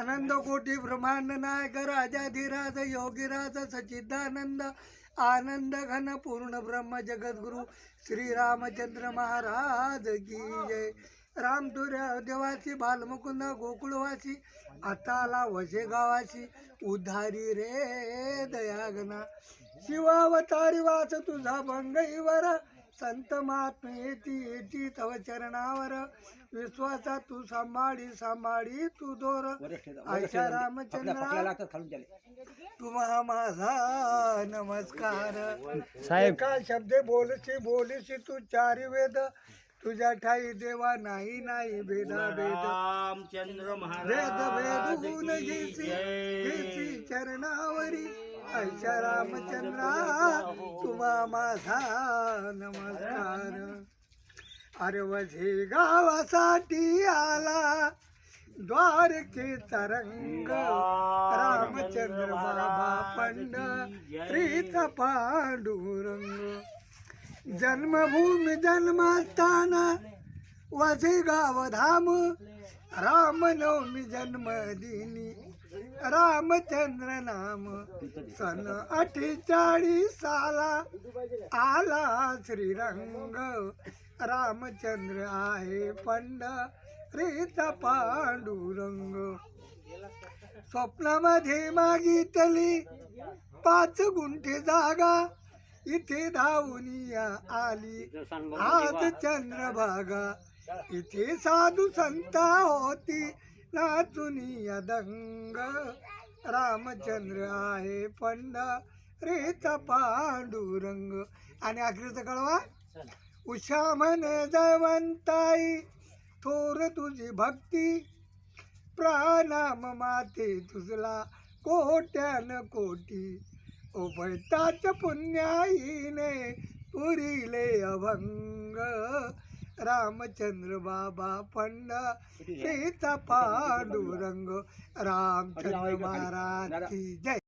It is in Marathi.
आनंद कोटी ब्रह्मांड नायक राजाधिराज योगीराज सच्चिदानंद आनंद घन पूर्ण ब्रह्म जगद्गुरु श्री रामचंद्र महाराज की जय. राम देवाची बालमुकुंद गोकुळवासी आताला वशे गावाची उद्धारी रे दयागना. शिवावतारी वाच तुझा भंगईवर संत महात्मे येती तव चरणावर. विश्वासा तू सांभाळी तू दोर आशा रामचंद्र तुम्हा माझा नमस्कार. साहेब का शब्द बोलशी तू चारी वेद तुझ्या ठाई देवा नाही भेदा भेद. वेद गुण घेसी चरणावरी ऐशा रामचंद्रा तुम्हा माझा नमस्कार. अरे वझे गावासाठी आला द्वारकेचा रंग रामचंद्र बाबा पंढरीत पांडुरंग. जन्मभूमी जन्मस्थान वझे गाव धाम रामनवमी जन्मदिनी रामचंद्र नाम. सन 48 साला आला श्रीरंग रामचंद्र आहे पंढरीत पांडुरंग. स्वप्नामध्ये मागितली 5 गुंठे जागा इथे धावून आली आज चंद्रभागा. इथे साधू संता होती नाचुनी दंग रामचंद्र आहे पंढरीत पांडुरंग. आणि आखरीचं कळवा उषा म्हणे जयवंताई थोर तुझी भक्ती प्राणाम माते तुझला कोट्यान कोटी. उभयताच पुण्याईने पुरीले अभंग रामचंद्र बाबा पंढरीत पांडुरंग. रामचंद्र महाराज की जय.